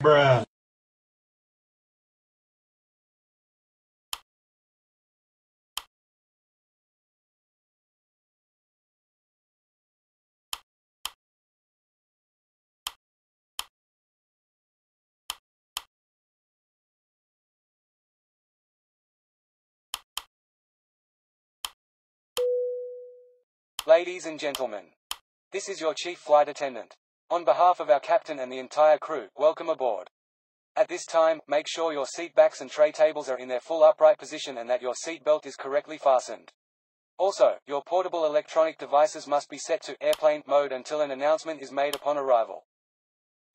Bruh. Ladies and gentlemen, this is your chief flight attendant. On behalf of our captain and the entire crew, welcome aboard. At this time, make sure your seat backs and tray tables are in their full upright position and that your seat belt is correctly fastened. Also, your portable electronic devices must be set to airplane mode until an announcement is made upon arrival.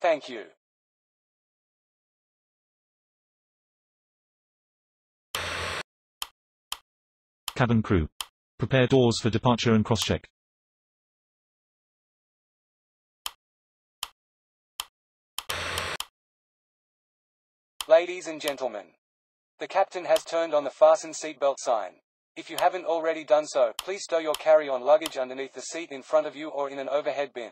Thank you. Cabin crew. Prepare doors for departure and cross-check. Ladies and gentlemen, the captain has turned on the fasten seatbelt sign. If you haven't already done so, please stow your carry-on luggage underneath the seat in front of you or in an overhead bin.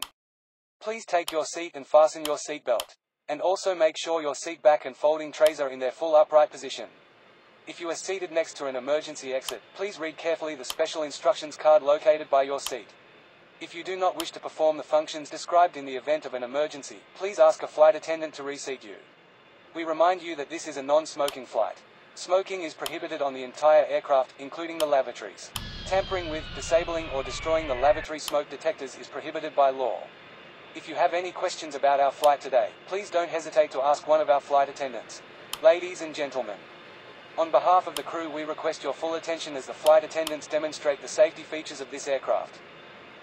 Please take your seat and fasten your seatbelt. And also make sure your seat back and folding trays are in their full upright position. If you are seated next to an emergency exit, please read carefully the special instructions card located by your seat. If you do not wish to perform the functions described in the event of an emergency, please ask a flight attendant to reseat you. We remind you that this is a non-smoking flight. Smoking is prohibited on the entire aircraft, including the lavatories. Tampering with, disabling or destroying the lavatory smoke detectors is prohibited by law. If you have any questions about our flight today, please don't hesitate to ask one of our flight attendants. Ladies and gentlemen, on behalf of the crew, we request your full attention as the flight attendants demonstrate the safety features of this aircraft.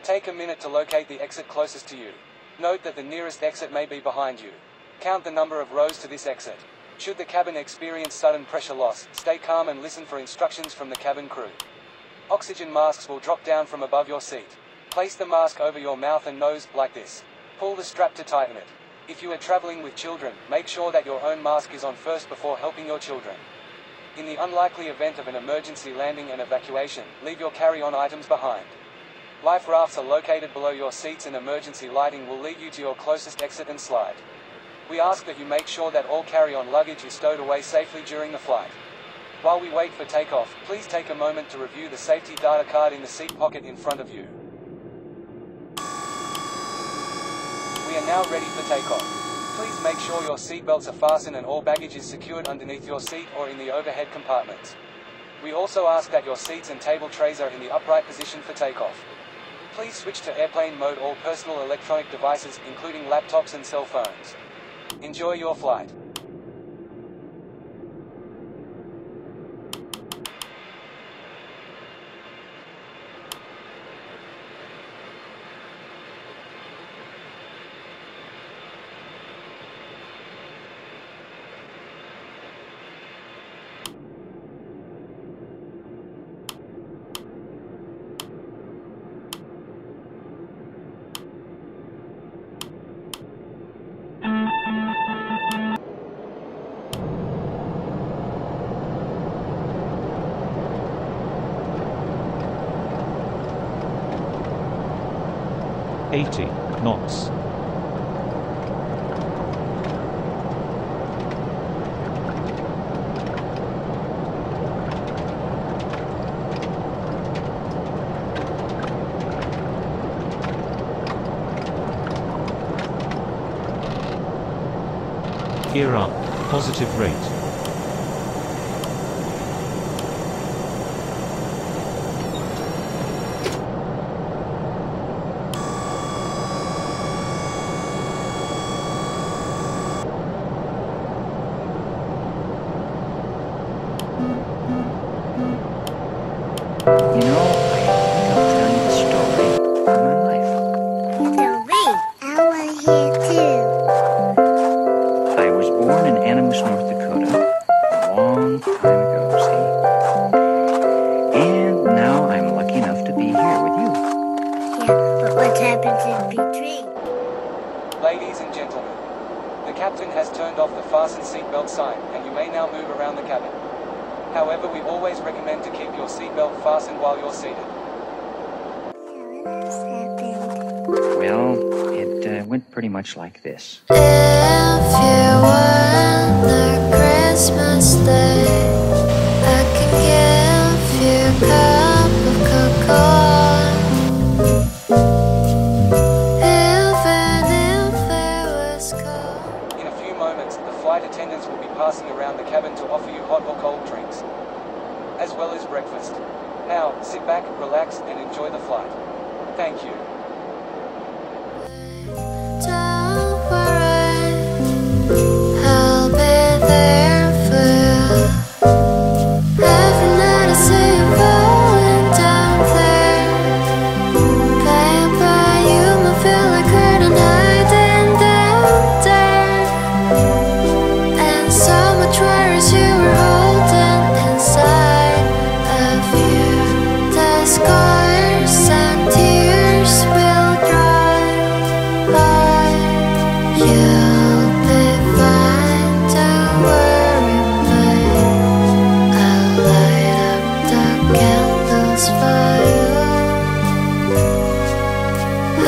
Take a minute to locate the exit closest to you. Note that the nearest exit may be behind you. Count the number of rows to this exit. Should the cabin experience sudden pressure loss, stay calm and listen for instructions from the cabin crew. Oxygen masks will drop down from above your seat. Place the mask over your mouth and nose, like this. Pull the strap to tighten it. If you are traveling with children, make sure that your own mask is on first before helping your children. In the unlikely event of an emergency landing and evacuation, leave your carry-on items behind. Life rafts are located below your seats and emergency lighting will lead you to your closest exit and slide. We ask that you make sure that all carry-on luggage is stowed away safely during the flight. While we wait for takeoff, please take a moment to review the safety data card in the seat pocket in front of you. We are now ready for takeoff. Please make sure your seatbelts are fastened and all baggage is secured underneath your seat or in the overhead compartments. We also ask that your seats and table trays are in the upright position for takeoff. Please switch to airplane mode all personal electronic devices, including laptops and cell phones. Enjoy your flight. knots. Gear up, positive rate. You know, I think I'll tell you the story of my life. Story? I want to hear too. I was born in Animus, North Dakota, a long time ago, see? And now I'm lucky enough to be here with you. Yeah, but what happens in between? Ladies and gentlemen, the captain has turned off the fasten seatbelt sign, and you may now move around the cabin. However, we always recommend to keep your seatbelt fastened while you're seated. What else happened? Well, it went pretty much like this. If In a few moments, the flight attendants will be passing around the cabin to offer you hot or cold drinks, as well as breakfast. Now, sit back, relax, and enjoy the flight. Thank you. Don't worry, I'll be there for you. Every night I see you falling down there. Playing by you, I feel like curtain hiding down there. And so much worries you were holding inside of you. The scars and tears will dry. You'll be fine, don't worry, babe. I'll light up the candles for you. I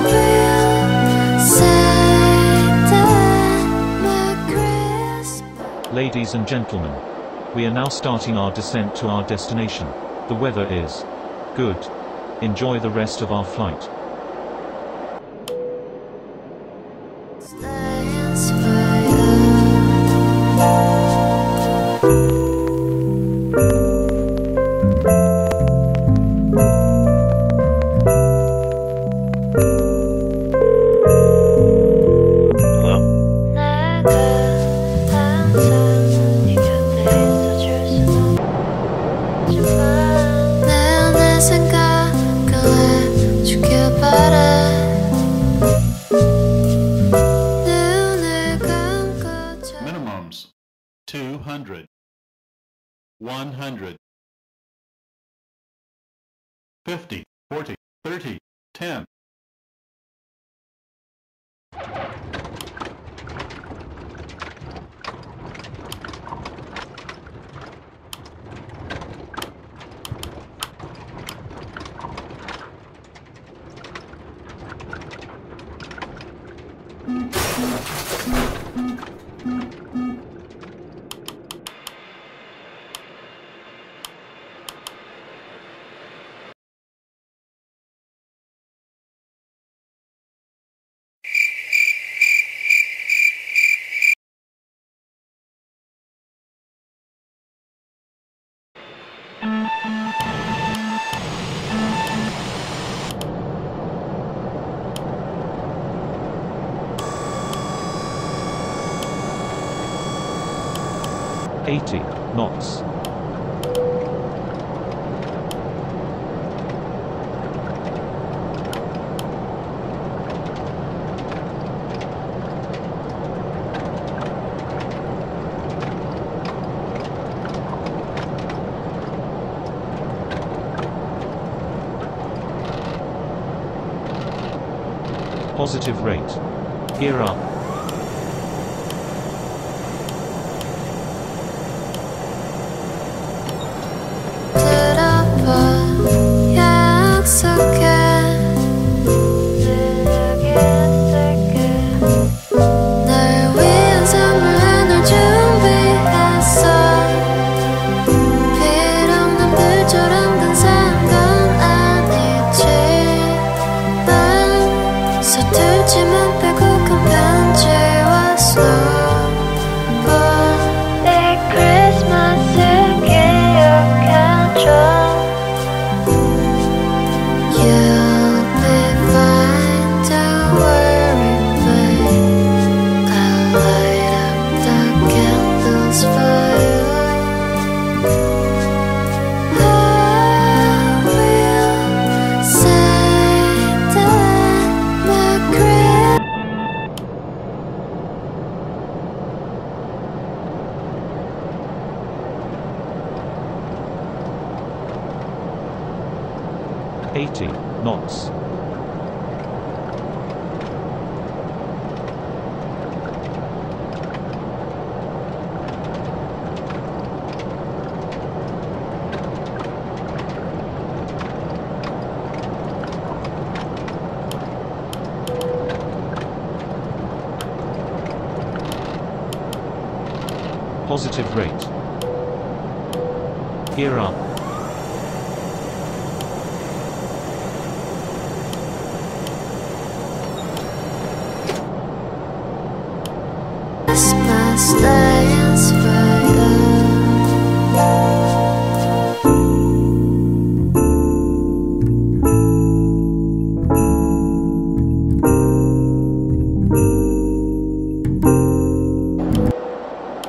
will say that my Christmas. Ladies and gentlemen, we are now starting our descent to our destination. The weather is good. Enjoy the rest of our flight. Stands for you. Hello? 내가 항상 네 곁에 있어줄 순 없지만 내 생각을 죽여버려. 눈을 감고 자. Minimums 200, 100, 50, 40, 30, 10. $80 knots. Positive rate. Gear up. 들어봐, 약속해. 늘 여기 있을게. 널 위한 선물 하나 준비했어. 비록 난 불처럼 근사한 건 아니지만 서툴지만 빼곡한 편지와 슬로건 내 크리스마스 기억해줘. You'll be fine, don't worry, babe. I'll light up the candles for you. I will say that my Christmas. $80 knots. Positive rate. Gear up. Christmas lights fire.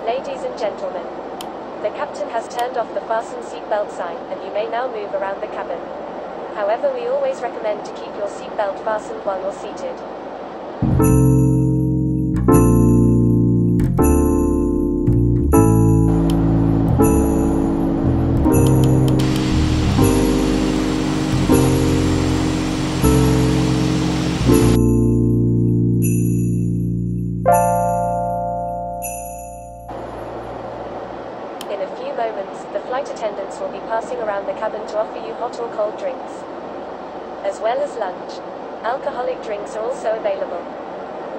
Ladies and gentlemen, the captain has turned off the fasten seatbelt sign and you may now move around the cabin. However, we always recommend to keep your seatbelt fastened while you're seated. In a few moments, the flight attendants will be passing around the cabin to offer you hot or cold drinks, as well as lunch. Alcoholic drinks are also available.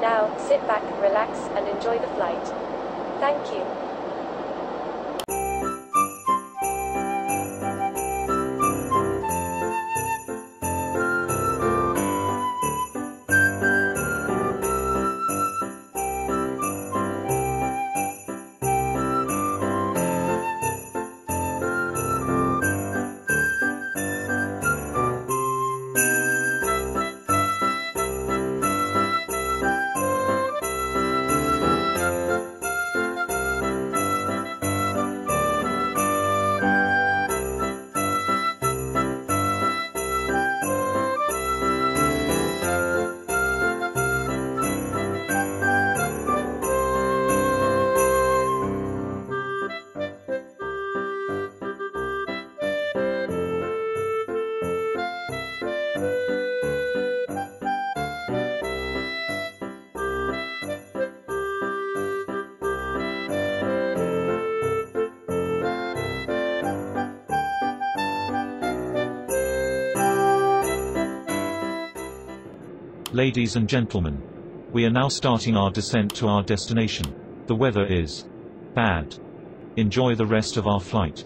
Now, sit back, relax, and enjoy the flight. Thank you. Ladies and gentlemen, we are now starting our descent to our destination. The weather is bad. Enjoy the rest of our flight.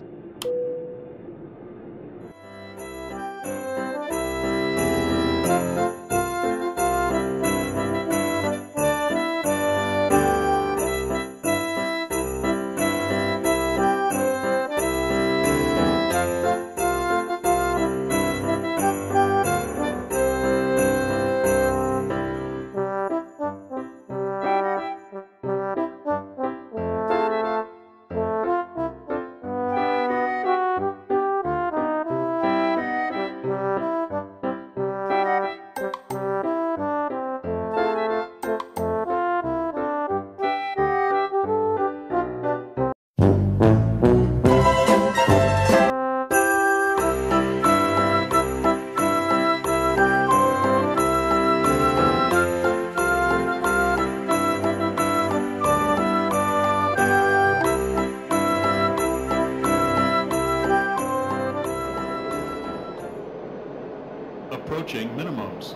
Approaching minimums.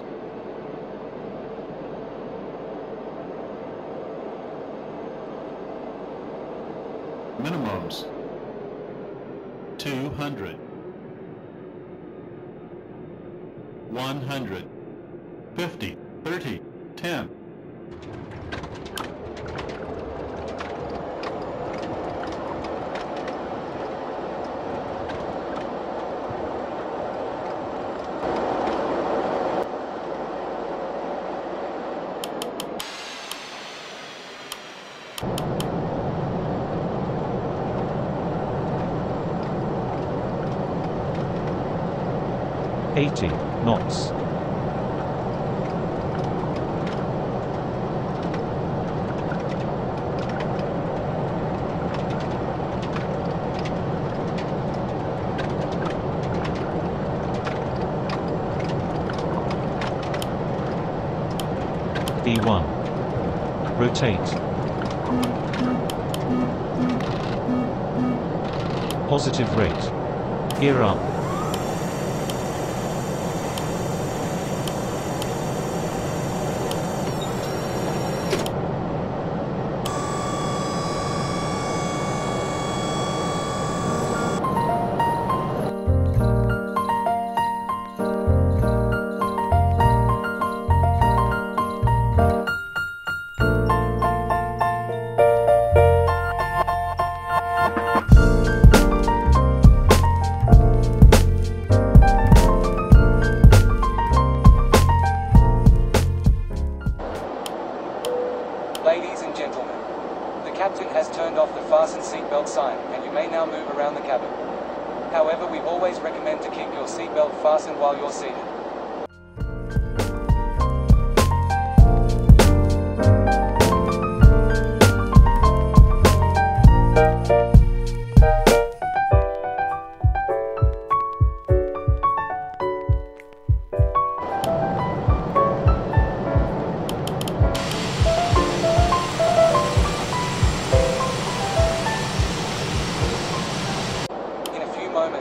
Minimums. 200. 100. 50. 30. 10. knots. E1. Rotate. Positive rate. Gear up. around the cabin. However, we always recommend to keep your seatbelt fastened while you're seated.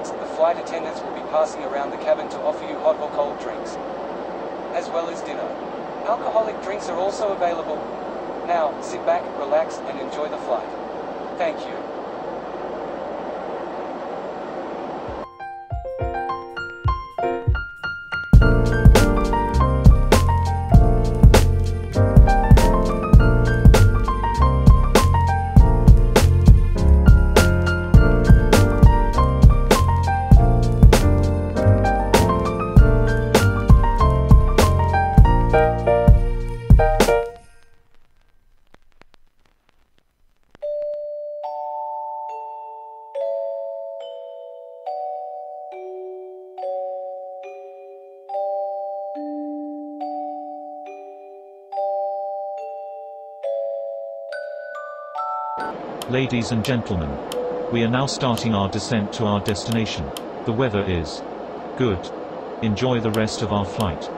The flight attendants will be passing around the cabin to offer you hot or cold drinks, as well as dinner. Alcoholic drinks are also available. Now, sit back, relax, and enjoy the flight. Thank you. Ladies and gentlemen, we are now starting our descent to our destination. The weather is good. Enjoy the rest of our flight.